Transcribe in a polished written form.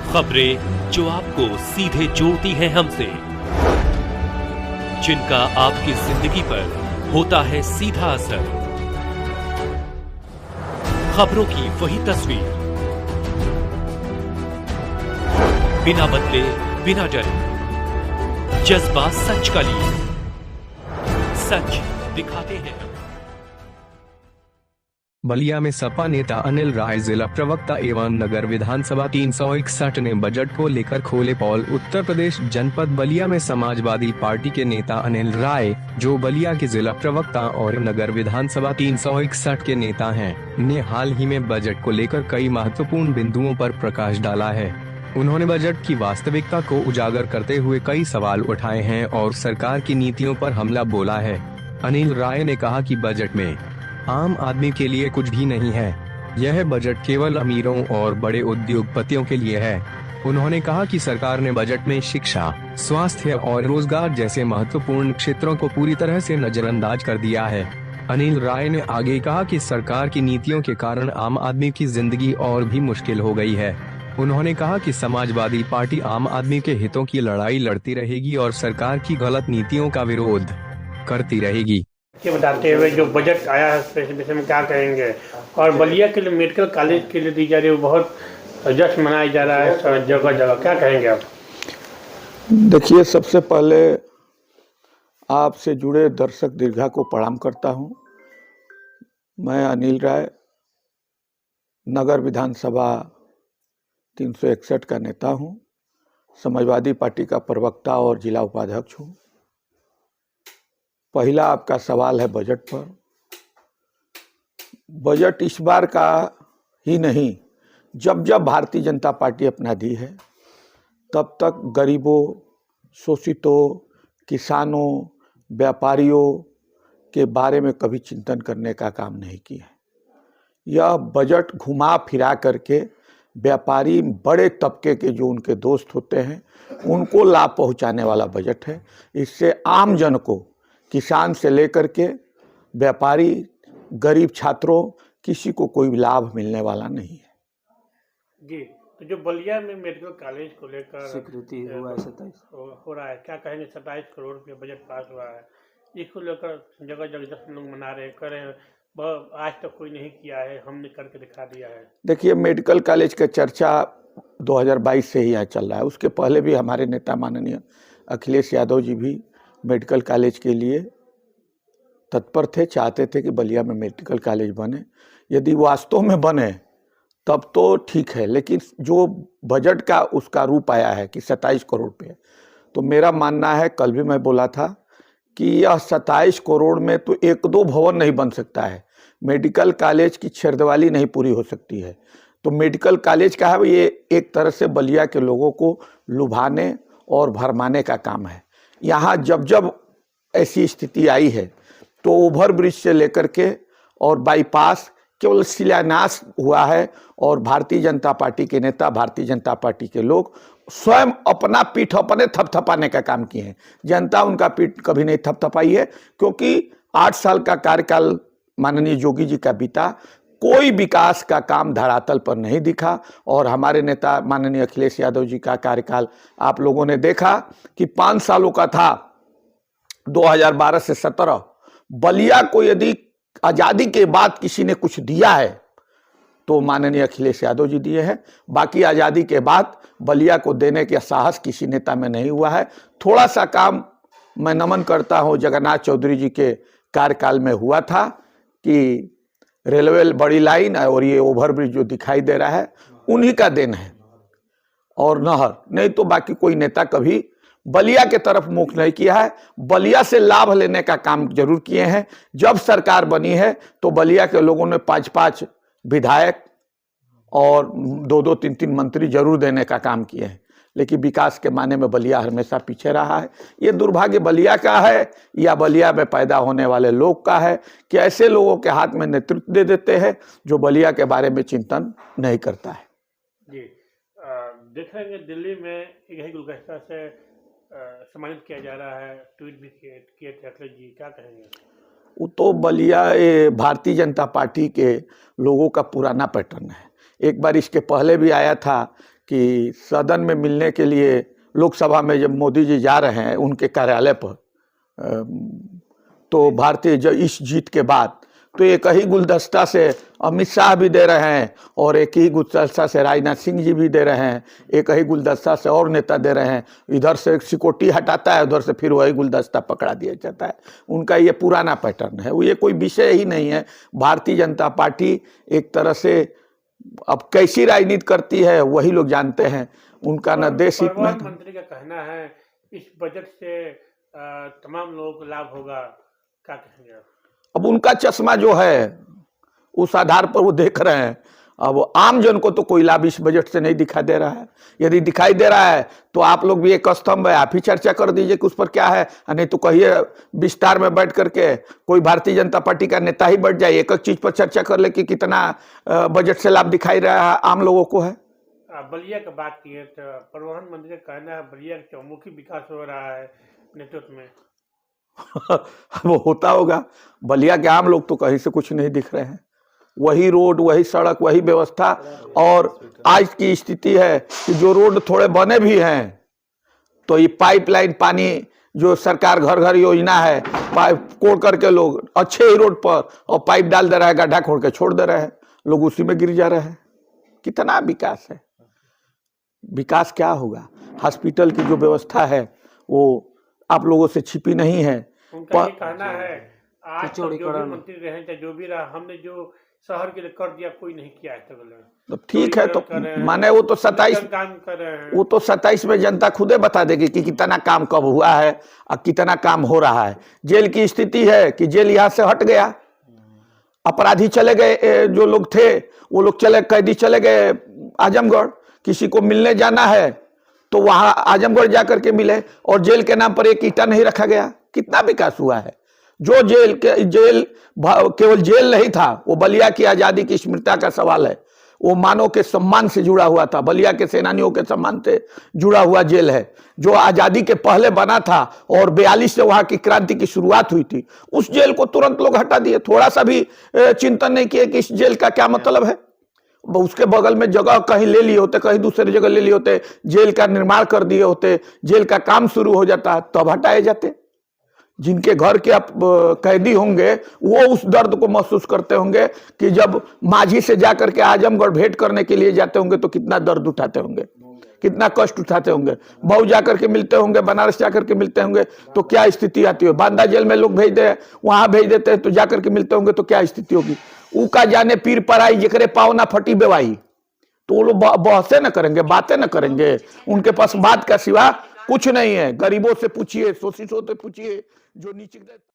खबरें जो आपको सीधे जोड़ती हैं हमसे, जिनका आपकी जिंदगी पर होता है सीधा असर। खबरों की वही तस्वीर, बिना बदले बिना डरे, जज्बा सच का लिए, सच दिखाते हैं। बलिया में सपा नेता अनिल राय, जिला प्रवक्ता एवं नगर विधानसभा 361 ने बजट को लेकर खोले पोल। उत्तर प्रदेश जनपद बलिया में समाजवादी पार्टी के नेता अनिल राय, जो बलिया के जिला प्रवक्ता और नगर विधानसभा 361 के नेता हैं, ने हाल ही में बजट को लेकर कई महत्वपूर्ण बिंदुओं पर प्रकाश डाला है। उन्होंने बजट की वास्तविकता को उजागर करते हुए कई सवाल उठाए हैं और सरकार की नीतियों पर हमला बोला है। अनिल राय ने कहा कि बजट में आम आदमी के लिए कुछ भी नहीं है। यह बजट केवल अमीरों और बड़े उद्योगपतियों के लिए है। उन्होंने कहा कि सरकार ने बजट में शिक्षा, स्वास्थ्य और रोजगार जैसे महत्वपूर्ण क्षेत्रों को पूरी तरह से नजरअंदाज कर दिया है। अनिल राय ने आगे कहा कि सरकार की नीतियों के कारण आम आदमी की जिंदगी और भी मुश्किल हो गई है। उन्होंने कहा कि समाजवादी पार्टी आम आदमी के हितों की लड़ाई लड़ती रहेगी और सरकार की गलत नीतियों का विरोध करती रहेगी। ये बताते हुए जो बजट आया है उसके विषय में क्या कहेंगे, और बलिया के लिए मेडिकल कॉलेज के लिए दी जा रही है बहुत जश्न मनाया जा रहा है जगह जगह, क्या कहेंगे आप? देखिए, सबसे पहले आपसे जुड़े दर्शक दीर्घा को प्रणाम करता हूं। मैं अनिल राय, नगर विधानसभा 361 का नेता हूं, समाजवादी पार्टी का प्रवक्ता और जिला उपाध्यक्ष हूं। पहला आपका सवाल है बजट पर। बजट इस बार का ही नहीं, जब जब भारतीय जनता पार्टी अपना दी है तब तक गरीबों, शोषितों, किसानों, व्यापारियों के बारे में कभी चिंतन करने का काम नहीं किया है। यह बजट घुमा फिरा करके व्यापारी, बड़े तबके के जो उनके दोस्त होते हैं, उनको लाभ पहुंचाने वाला बजट है। इससे आम जन को, किसान से लेकर के व्यापारी, गरीब छात्रों, किसी को कोई लाभ मिलने वाला नहीं है। जी, तो जो बलिया में मेडिकल कॉलेज को लेकर स्वीकृति हुआ है 27 हो रहा है, क्या कहेंगे? 27 करोड़ रुपये बजट पास हुआ है, इसको लेकर जगह जगह जश्न लोग मना रहे, कर रहे हैं आज तक कोई नहीं किया है, हमने करके दिखा दिया है। देखिए, मेडिकल कॉलेज का चर्चा 2022 से ही यहाँ चल रहा है। उसके पहले भी हमारे नेता माननीय अखिलेश यादव जी भी मेडिकल कॉलेज के लिए तत्पर थे, चाहते थे कि बलिया में मेडिकल कॉलेज बने। यदि वास्तव में बने तब तो ठीक है, लेकिन जो बजट का उसका रूप आया है कि 27 करोड़ पे, तो मेरा मानना है, कल भी मैं बोला था कि यह 27 करोड़ में तो एक दो भवन नहीं बन सकता है, मेडिकल कॉलेज की छेड़दवाली नहीं पूरी हो सकती है। तो मेडिकल कॉलेज का है, ये एक तरह से बलिया के लोगों को लुभाने और भरमाने का काम है। यहाँ जब जब ऐसी स्थिति आई है तो ओवर ब्रिज से लेकर के और बाईपास केवल शिलान्यास हुआ है, और भारतीय जनता पार्टी के नेता, भारतीय जनता पार्टी के लोग स्वयं अपना पीठ अपने थपथपाने का काम किए हैं। जनता उनका पीठ कभी नहीं थपथपाई है, क्योंकि 8 साल का कार्यकाल माननीय योगी जी का बीता, कोई विकास का काम धरातल पर नहीं दिखा। और हमारे नेता माननीय अखिलेश यादव जी का कार्यकाल आप लोगों ने देखा कि 5 सालों का था, 2012 से 17। बलिया को यदि आज़ादी के बाद किसी ने कुछ दिया है तो माननीय अखिलेश यादव जी दिए हैं। बाकी आज़ादी के बाद बलिया को देने के साहस किसी नेता में नहीं हुआ है। थोड़ा सा काम मैं नमन करता हूं, जगन्नाथ चौधरी जी के कार्यकाल में हुआ था कि रेलवे बड़ी लाइन और ये ओवरब्रिज जो दिखाई दे रहा है, उन्हीं का देन है, और नहर नहीं तो बाकी कोई नेता कभी बलिया के तरफ मुख नहीं किया है। बलिया से लाभ लेने का काम जरूर किए हैं। जब सरकार बनी है तो बलिया के लोगों ने 5-5 विधायक और 2-2, 3-3 मंत्री जरूर देने का काम किए हैं, लेकिन विकास के माने में बलिया हमेशा पीछे रहा है। ये दुर्भाग्य बलिया का है या बलिया में पैदा होने वाले लोग का है कि ऐसे लोगों के हाथ में नेतृत्व दे देते हैं जो बलिया के बारे में चिंतन नहीं करता है। जी, देखेंगे दिल्ली में यही गुलदस्ता से सम्मानित किया जा रहा है, ट्वीट भी किए थे अखिलेश जी, क्या कहेंगे? वो तो बलिया भारतीय जनता पार्टी के लोगों का पुराना पैटर्न है। एक बार इसके पहले भी आया था कि सदन में मिलने के लिए लोकसभा में जब मोदी जी जा रहे हैं उनके कार्यालय पर, तो भारतीय इस जीत के बाद तो एक ही गुलदस्ता से अमित शाह भी दे रहे हैं और एक ही गुलदस्ता से राजनाथ सिंह जी भी दे रहे हैं, एक ही गुलदस्ता से और नेता दे रहे हैं। इधर से सिकोटी हटाता है, उधर से फिर वही गुलदस्ता पकड़ा दिया जाता है। उनका ये पुराना पैटर्न है, ये कोई विषय ही नहीं है। भारतीय जनता पार्टी एक तरह से अब कैसी राजनीति करती है वही लोग जानते हैं। उनका न देश हित में। प्रधानमंत्री का कहना है इस बजट से तमाम लोगों को लाभ होगा, क्या कहेंगे आप? अब उनका चश्मा जो है उस आधार पर वो देख रहे हैं। अब आम जन को तो कोई लाभ इस बजट से नहीं दिखाई दे रहा है। यदि दिखाई दे रहा है तो आप लोग भी एक स्तंभ है, आप ही चर्चा कर दीजिए कि उस पर क्या है, नहीं तो कहिए विस्तार में बैठ करके कोई भारतीय जनता पार्टी का नेता ही बैठ जाए, एक एक चीज पर चर्चा कर ले कि कितना बजट से लाभ दिखाई रहा है आम लोगों को है। बलिया की बात की है तो प्रधानमंत्री का कहना है बलिया का चौमुखी विकास हो रहा है नेतृत्व में। वो होता होगा, बलिया के आम लोग तो कहीं से कुछ नहीं दिख रहे हैं। वही रोड, वही सड़क, वही व्यवस्था। और आज की स्थिति है कि जो रोड थोड़े बने भी हैं तो ये पाइपलाइन पानी जो सरकार घर घर योजना है, पाइप कोड़ करके लोग अच्छे ही रोड पर और पाइप डाल दे रहा है, गड्ढा खोद के छोड़ दे रहे हैं, लोग उसी में गिर जा रहे हैं। कितना विकास है? विकास क्या होगा? हॉस्पिटल की जो व्यवस्था है वो आप लोगों से छिपी नहीं है। उनका ये कहना है आज तक जो भी मंत्री रहे चाहे जो भी रहा, हमने जो शहर के लिए कर दिया कोई नहीं किया है। तो ठीक है, तो माने वो तो 27 काम कर रहे हैं। वो तो 27 में जनता खुदे बता देगी कि कितना काम कब हुआ है और कितना काम हो रहा है। जेल की स्थिति है कि जेल यहाँ से हट गया, अपराधी चले गए, जो लोग थे वो लोग चले, कैदी चले गए आजमगढ़। किसी को मिलने जाना है तो वहां आजमगढ़ जाकर के मिले और जेल के नाम पर एक ईंटा नहीं रखा गया। कितना विकास हुआ है? जो जेल केवल जेल नहीं था, वो बलिया की आजादी की स्मृति का सवाल है। वो मानव के सम्मान से जुड़ा हुआ था, बलिया के सेनानियों के सम्मान से जुड़ा हुआ जेल है, जो आजादी के पहले बना था और 42 से वहां की क्रांति की शुरुआत हुई थी। उस जेल को तुरंत लोग हटा दिए, थोड़ा सा भी चिंतन नहीं किए कि इस जेल का क्या मतलब है। उसके बगल में जगह कहीं ले लिए होते, कहीं दूसरी जगह ले लिए होते, जेल का निर्माण कर दिए होते, जेल का काम शुरू हो जाता, तब हटाए जाते। जिनके घर के आप कैदी होंगे वो उस दर्द को महसूस करते होंगे कि जब माझी से जाकर के आजमगढ़ भेंट करने के लिए जाते होंगे तो कितना दर्द उठाते होंगे, कितना कष्ट उठाते होंगे। मऊ जाकर के मिलते होंगे, बनारस जाकर के मिलते होंगे तो क्या स्थिति आती है। बांदा जेल में लोग भेज दे, वहां भेज देते हैं तो जाकर के मिलते होंगे तो क्या स्थिति होगी। ऊका जाने पीर पर आई जिकरे पाव ना फटी बेवाई। तो वो लोग बहसे न करेंगे, बातें न करेंगे, उनके पास बात का सिवा कुछ नहीं है। गरीबों से पूछिए, शोषितों से पूछिए, जो नीचे